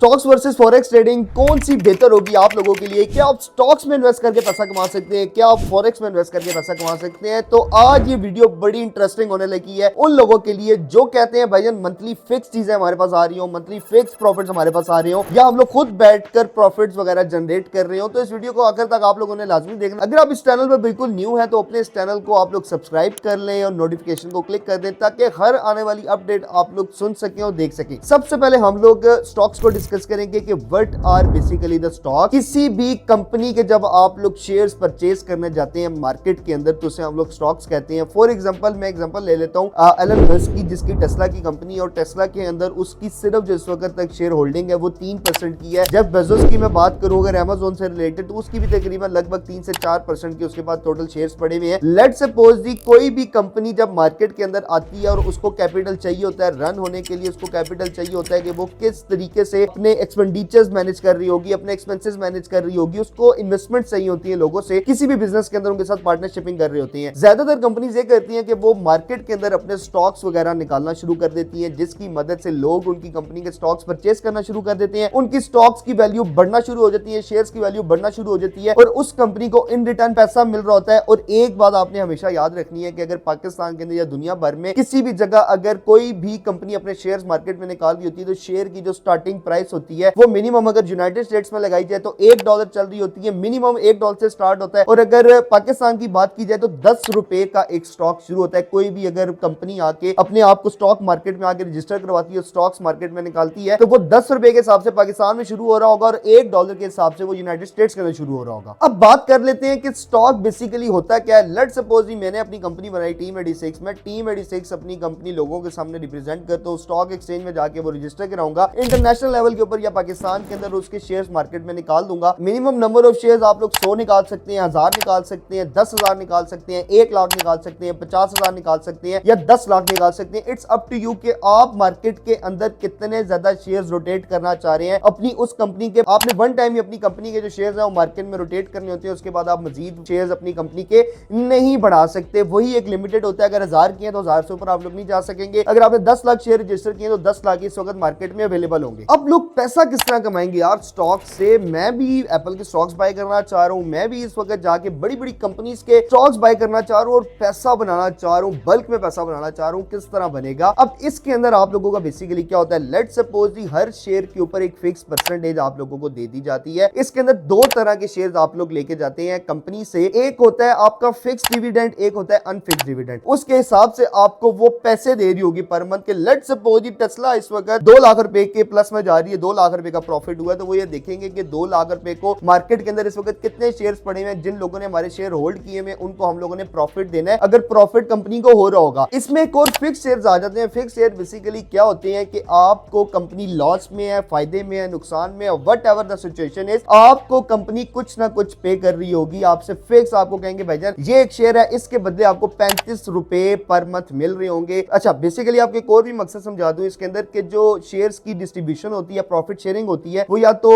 Stocks versus forex trading कौन सी बेहतर होगी आप लोगों के लिए? क्या आप स्टॉक्स में इन्वेस्ट करके पैसा कमा सकते हैं? क्या आप फॉरेक्स में इन्वेस्ट करके पैसा कमा सकते हैं? तो आज ये वीडियो बड़ी इंटरेस्टिंग होने लगी है उन लोगों के लिए जो कहते हैं भाईजान मंथली फिक्स चीजें हमारे पास आ रही हो, मंथली फिक्स प्रॉफिट्स हमारे पास आ रहे हो, या हम लोग खुद बैठकर प्रॉफिट्स वगैरह जनरेट कर रहे हो। तो इस वीडियो को आखिर तक आप लोगों ने लाजमी देखना। अगर आप इस चैनल पर बिल्कुल न्यू है तो अपने इस चैनल को आप लोग सब्सक्राइब कर लें और नोटिफिकेशन को क्लिक कर दें ताकि हर आने वाली अपडेट आप लोग सुन सकें और देख सकें। सबसे पहले हम लोग स्टॉक्स को डिस्कस करेंगे कि what are basically the stock. किसी भी कंपनी के जब आप लोग शेयर्स परचेज करने जाते हैं मार्केट के अंदर तो उसे हम लोग स्टॉक्स कहते हैं। फॉर एग्जांपल मैं एग्जांपल ले लेता हूं एलन मस्क की, जिसकी टेस्ला की कंपनी है और टेस्ला के अंदर उसकी सिर्फ जिस वक्त तक शेयर होल्डिंग है वो 3% की है। जब बेजोस की मैं बात करूं अगर अमेज़न से रिलेटेड तो उसकी भी तकरीबन लगभग 3 से 4% की उसके पास टोटल शेयर्स पड़े हुए हैं। लेट्स सपोज दी कोई भी कंपनी जब मार्केट के अंदर आती है और उसको कैपिटल चाहिए होता है रन होने के लिए, उसको कैपिटल चाहिए होता है कि वो किस तरीके से अपने एक्सपेंडिचर्स मैनेज कर रही होगी, अपने एक्सपेंसेस मैनेज कर रही होगी, उसको इन्वेस्टमेंट चाहिए होती है लोगों से, किसी भी बिजनेस के अंदर उनके साथ पार्टनरशिपिंग कर रही होती हैं। ज्यादातर कंपनीज ये करती हैं कि वो मार्केट के अंदर अपने स्टॉक्स वगैरह निकालना शुरू कर देती हैं, जिसकी मदद से लोग उनकी कंपनी के स्टॉक्स परचेज करना शुरू कर देते हैं, उनकी स्टॉक्स की वैल्यू बढ़ना शुरू हो जाती है, शेयर्स की वैल्यू बढ़ना शुरू हो जाती है और उस कंपनी को इन रिटर्न पैसा मिल रहा होता है। और एक बात आपने हमेशा याद रखनी है कि अगर पाकिस्तान के अंदर या दुनिया भर में किसी भी जगह अगर कोई भी कंपनी अपने शेयर्स मार्केट में निकाल रही होती है तो शेयर की जो स्टार्टिंग प्राइस होती है वो मिनिमम अगर यूनाइटेड स्टेट्स में लगाई जाए तो $1 चल रही होती है, मिनिमम $1 से स्टार्ट होता है। और अगर पाकिस्तान की बात की जाए तो ₹10 का एक स्टॉक शुरू होता है। कोई भी अगर कंपनी आके अपने आप को स्टॉक मार्केट में आके रजिस्टर करवाती है, स्टॉक्स मार्केट में निकालती है तो वो ₹10 के हिसाब से पाकिस्तान में शुरू हो रहा होगा और $1 के हिसाब से वो यूनाइटेड स्टेट्स के अंदर शुरू हो रहा होगा। अब बात कर लेते हैं कि स्टॉक बेसिकली होता क्या है। लेट्स सपोज मैंने अपनी कंपनी बनाई टीम 86 में, टीम 86 अपनी कंपनी लोगों के सामने रिप्रेजेंट करता हूं, स्टॉक एक्सचेंज में जाके वो रजिस्टर कराऊंगा, इंटरनेशनल लेवल के ऊपर या पाकिस्तान के अंदर उसके शेयर्स मार्केट में निकाल दूंगा। मिनिमम नंबर ऑफ शेयर्स आप लोग 100 निकाल सकते हैं, 1000 निकाल सकते हैं, 10,000 निकाल सकते हैं, 1 लाख निकाल सकते हैं, 50,000 निकाल सकते हैं या 10 लाख निकाल सकते हैं। इट्स अप टू यू कि आप मार्केट के अंदर कितने ज्यादा शेयर्स रोटेट करना चाह रहे हैं अपनी उस कंपनी के। आपने वन टाइम ही अपनी कंपनी के जो शेयर्स है वो मार्केट में रोटेट करने होते हैं, उसके बाद आप मजीद शेयर्स अपनी कंपनी के नहीं बढ़ा सकते। वही एक लिमिटेड होता है। अगर 1000 किए तो 1000 से ऊपर आप लोग नहीं जा सकेंगे। अगर आपने 10 लाख शेयर रजिस्टर किए तो 10 लाख इस वक्त मार्केट में अवेलेबल होंगे। अब लोग पैसा किस तरह कमाएंगे यार स्टॉक से? मैं भी एप्पल के स्टॉक्स बाय करना चाह रहा हूं, मैं भी इस वक्त जाके बड़ी बड़ी कंपनीज के स्टॉक्स बाय करना चाह रहा हूं और पैसा बनाना चाह रहा हूं, बल्क में पैसा बनाना चाह रहा हूं। किस तरह बनेगा? अब इसके अंदर आप लोगों का बेसिकली क्या होता है, लेट्स सपोज हर शेयर के ऊपर एक फिक्स परसेंटेज आप लोगों को दे दी जाती है। इसके अंदर दो तरह के शेयर्स आप लोग लेके जाते हैं कंपनी से, एक होता है आपका फिक्स डिविडेंड, एक होता है अनफिक्स डिविडेंड। उसके हिसाब से आपको वो पैसे दे रही होगी पर मंथ के। लेट्स सपोज टेस्ला इस वक्त 2 लाख रुपए के प्लस में जा रही है, 2 लाख रुपए का प्रॉफिट हुआ तो वो ये देखेंगे कि 2 लाख रुपए को मार्केट के अंदर इस वक्त कितने शेयर्स पड़े हुए हैं, जिन लोगों ने हमारे शेयर होल्ड किए हुए उनको हम लोगों ने प्रॉफिट देना है। अगर प्रॉफिट कंपनी को हो रहा होगा, इसमें एक और फिक्स शेयर्स आ जाते हैं। फिक्स शेयर बेसिकली क्या होते हैं कि आपको कंपनी लॉस में है, फायदे में है, नुकसान में है, व्हाटएवर द सिचुएशन इज, आपको कंपनी कुछ ना कुछ पे कर रही होगी आपसे। फिक्स आपको कहेंगे भाईजान ये एक शेयर है, इसके बदले आपको ₹35 पर मंथ मिल रहे होंगे। अच्छा बेसिकली आपको एक और भी मकसद समझा दूं इसके अंदर कि जो शेयर्स की डिस्ट्रीब्यूशन होती है, प्रॉफिट शेयरिंग होती है, वो या तो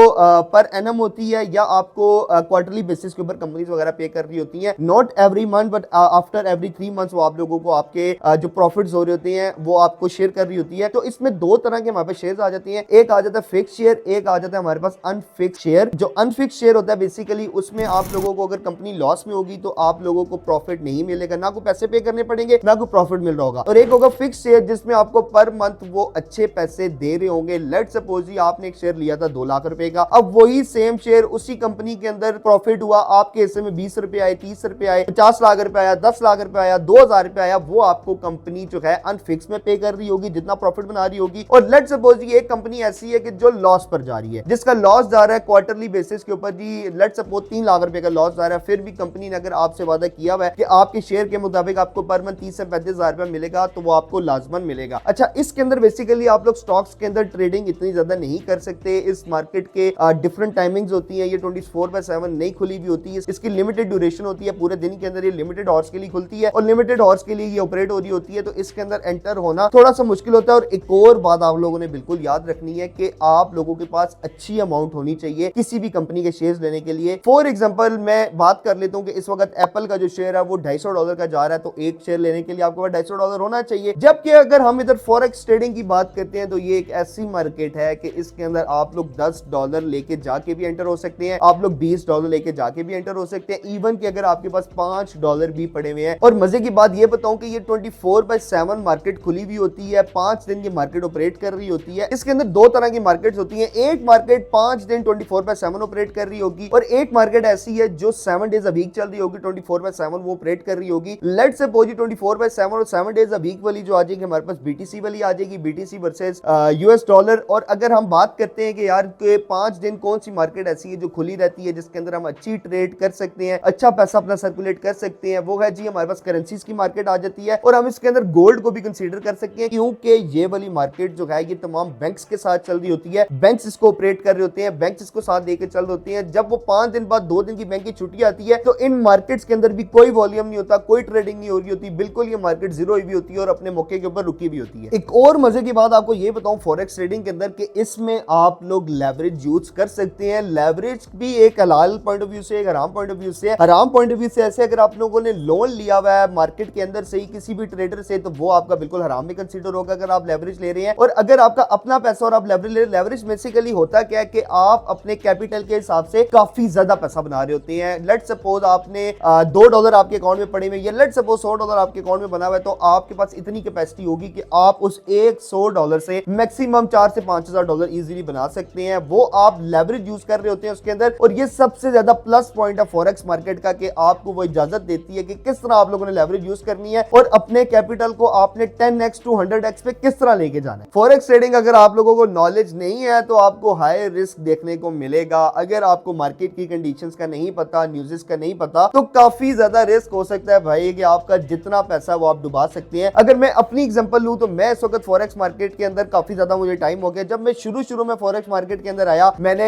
पर एनम होती है या आपको क्वार्टरली बेसिस के ऊपर कंपनीज वगैरह पे कर रही होती हैं। Not every month but after every 3 months वो आप लोगों को आपके जो प्रॉफिट्स हो रहे होते हैं वो आपको शेयर कर रही होती है। तो इसमें दो तरह के हमारे पास शेयर्स आ जाती हैं, एक आ जाता है फिक्स शेयर, एक आ जाता है हमारे पास अनफिक्स शेयर। जो अनफिक्स शेयर होता है बेसिकली उसमें आप लोगों को अगर कंपनी लॉस में होगी तो आप लोगों को प्रॉफिट नहीं मिलेगा, ना कोई पैसे पे करने पड़ेंगे ना कोई प्रॉफिट मिल रहा होगा। और एक होगा फिक्स शेयर जिसमें आपको पर मंथ वो अच्छे पैसे दे रहे होंगे। लेट्स सपोज आपने एक शेयर लिया था 2 लाख रुपए का, अब वही सेम शेयर उसी कंपनी के अंदर प्रॉफिट हुआ, आपके हिस्से में ₹20 आए, ₹30 आए, 50 लाख रुपए आया, 10 लाख रुपए आया, 2000 रुपए आया, वो आपको कंपनी जो है अनफिक्स में पे कर रही होगी जितना प्रॉफिट बना रही होगी। और लेट्स सपोज एक कंपनी ऐसी है कि जो लॉस पर जा रही है, जिसका लॉस जा रहा है क्वार्टरली बेसिस के ऊपर जी, लेट्स सपोज 3 लाख रुपए का लॉस जा रहा है, फिर भी कंपनी ने अगर आपसे वादा किया हुआ है कि आपके शेयर के मुताबिक आपको पर मंथ 30 से 35,000 रुपए मिलेगा तो वो आपको लाजमन मिलेगा। अच्छा इसके अंदर बेसिकली आप लोग स्टॉक्स के अंदर ट्रेडिंग इतनी ज्यादा नहीं कर सकते। इस मार्केट के डिफरेंट टाइमिंग्स होती है, ये 24/7 नहीं खुली भी होती है, इसकी लिमिटेड ड्यूरेशन होती है, पूरे दिन के अंदर ये लिमिटेड हॉर्स के लिए खुलती है और लिमिटेड हॉर्स के लिए ये ऑपरेट हो रही होती है। तो इसके अंदर एंटर होना थोड़ा सा मुश्किल होता है। और एक और बात आप लोगों ने बिल्कुल याद रखनी है कि आप लोगों के पास अच्छी अमाउंट होनी चाहिए किसी भी कंपनी के शेयर्स लेने के लिए। फॉर एग्जांपल मैं बात कर लेता हूं कि इस वक्त एप्पल का जो शेयर है वो $250 का जा रहा है, तो एक शेयर लेने के लिए आपके पास $250 होना चाहिए। जबकि अगर हम इधर फॉरेक्स ट्रेडिंग की बात करते हैं तो ये एक ऐसी मार्केट है कि इसके अंदर आप लोग $10 लेके जाके भी एंटर हो सकते हैं, आप लोग $20 लेके जाके भी एंटर हो सकते हैं, इवन कि अगर आपके पास $5 भी पड़े हुए हैं। और मजे की बात ये बताऊं कि ये 24/7 मार्केट खुली हुई होती है, 5 दिन की मार्केट ऑपरेट कर रही होती है। इसके अंदर दो तरह की मार्केट्स होती हैं, एक मार्केट 5 दिन 24/7 ऑपरेट कर रही होगी और एक मार्केट ऐसी है जो 7 डेज अ वीक चल रही होगी, 24/7 वो ऑपरेट कर रही होगी। लेट्स सपोज 24/7 और 7 डेज अ वीक वाली जो आ जाएगी हमारे पास बीटीसी वाली आ जाएगी, बीटीसी वर्सेस यूएस डॉलर। और अगर हम बात करते हैं कि यार के 5 दिन कौन सी मार्केट ऐसी है जो खुली रहती है जिसके अंदर हम अच्छी ट्रेड कर सकते हैं, अच्छा पैसा अपना सर्कुलेट कर सकते हैं, वो है जी हमारे पास करेंसीज की मार्केट आ जाती है। और हम इसके अंदर गोल्ड को भी कंसीडर कर सकते हैं क्योंकि ये वाली मार्केट जो है ये तमाम बैंक्स के साथ चल रही होती है, बैंक्स इसको ऑपरेट कर रहे होते हैं, बैंक्स इसको साथ देके चल रहे होते हैं। जब वो 5 दिन बाद 2 दिन की बैंक की छुट्टी आती है तो इन मार्केट्स के अंदर भी कोई वॉल्यूम नहीं होता, कोई ट्रेडिंग नहीं हो रही होती, बिल्कुल ये मार्केट जीरो हुई होती है और अपने मौके के ऊपर रुकी भी होती है। एक और मजे की बात आपको ये बताऊं फॉरेक्स ट्रेडिंग के अंदर कि इसमें आप लोग लेवरेज यूज कर सकते हैं। लेवरेज भी एक हलाल पॉइंट ऑफ व्यू से, एक हराम पॉइंट ऑफ व्यू से। हराम पॉइंट ऑफ व्यू से ऐसे अगर आप लोगों ने लोन लिया हुआ है मार्केट के अंदर से ही किसी भी ट्रेडर से तो वो आपका बिल्कुल हराम में कंसीडर होगा अगर आप लेवरेज ले रहे हैं। और अगर आपका अपना पैसा और आप लेवरेज ले रहे, लेवरेज बेसिकली होता क्या है कि आप अपने कैपिटल के हिसाब से काफी ज्यादा पैसा बना रहे होते हैं। लेट सपोज आपने $2 आपके अकाउंट में पड़े हुए या लेट सपोज $100 आपके अकाउंट में बना हुआ है तो आपके पास इतनी कैपेसिटी होगी कि आप उस एक $100 से मैक्सिमम $4,000 से $5,000 इजीली बना सकते हैं। वो आप लेवरेज यूज कर रहे होते हैं उसके अंदर। और ये सबसे ज्यादा प्लस पॉइंट है फॉरेक्स मार्केट का कि आपको वो इजाजत देती है कि किस तरह आप लोगों ने लेवरेज यूज करनी है और अपने कैपिटल को आपने 10x to 100x पे किस तरह लेके जाना है। फॉरेक्स ट्रेडिंग अगर आप लोगों को नॉलेज नहीं है तो आपको हाई रिस्क देखने को मिलेगा। अगर आपको मार्केट की कंडीशंस का नहीं पता, न्यूज़ का नहीं पता तो काफी ज्यादा रिस्क हो सकता है भाई कि आपका जितना पैसा वो आप डुबा सकते हैं। अगर मैं अपनी एग्जांपल लूं तो मैं इस वक्त फॉरेक्स मार्केट के अंदर काफी ज्यादा मुझे टाइम हो गया। जब मैं शुरू में फॉरेक्स मार्केट के अंदर आया मैंने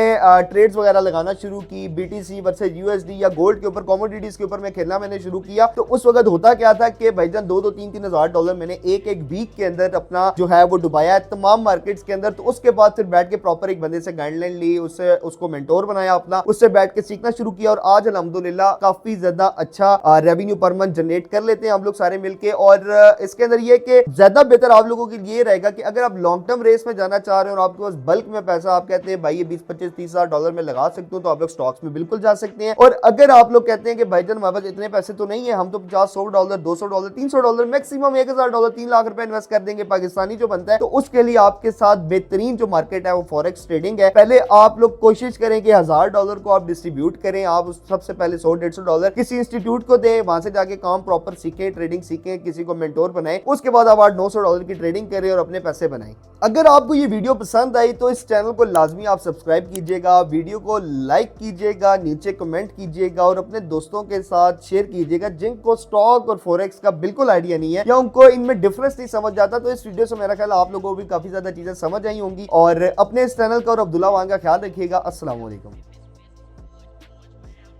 ट्रेड्स वगैरह लगाना शुरू की, बीटीसी वर्सेस यूएसडी या गोल्ड के ऊपर, कमोडिटीज के ऊपर मैं खेलना मैंने शुरू किया। तो उस वक्त होता क्या था कि भाईजान 2-2, 3-3 हजार डॉलर मैंने एक वीक के अंदर अपना जो है वो डुबाया है तमाम मार्केट्स के अंदर। तो उसके बाद फिर बैठ के प्रॉपर एक बंदे से गाइडलाइन ली, उससे उसको मेंटोर बनाया अपना, उससे बैठ के सीखना शुरू किया और आज अल्हम्दुलिल्लाह काफी ज्यादा अच्छा रेवेन्यू पर मंथ जनरेट कर लेते हैं हम लोग सारे मिलके। और इसके अंदर ये कि ज्यादा बेहतर आप लोगों के लिए रहेगा कि अगर आप लॉन्ग टर्म रेस में जाना चाह रहे हो और आपके पास बल्क में पैसा आप कहते हैं भाई ये 20-25-30 हजार डॉलर में लगा सकते हो तो आप लोग स्टॉक्स में बिल्कुल जा सकते हैं। और अगर आप लोग कहते हैं कि भाईजान हमारे पास इतने पैसे तो नहीं है, हम तो $50, $100, $200, $300 मैक्सिमम $1,000 3 लाख रुपए इन्वेस्ट कर देंगे पाकिस्तानी जो बनता है, तो उसके लिए आपके साथ बेहतरीन जो मार्केट है वो फॉरेक्स ट्रेडिंग है। पहले आप लोग कोशिश करें कि $1000 को आप डिस्ट्रीब्यूट करें, आप सबसे पहले $100-150 किसी इंस्टीट्यूट को दें, वहां से जाके काम प्रॉपर सीखें, ट्रेडिंग सीखें, किसी को मेंटोर बनाएं, उसके बाद आप $800-900 की ट्रेडिंग करें और अपने पैसे बनाएं। अगर आपको ये वीडियो पसंद आई तो इस चैनल को लाजमी आप सब्सक्राइब कीजिएगा, वीडियो को लाइक कीजिएगा, नीचे कमेंट कीजिएगा और अपने दोस्तों के साथ शेयर कीजिएगा जिनको स्टॉक और फॉरेक्स का बिल्कुल आइडिया नहीं है या उनको इनमें डिफरेंस नहीं समझ जाता। तो इस वीडियो से मेरा ख्याल आप लोगों को भी काफी ज्यादा चीजें समझ आई होंगी। और अपने इस चैनल का और अब्दुल्ला वान का ख्याल रखिएगा। अस्सलाम वालेकुम।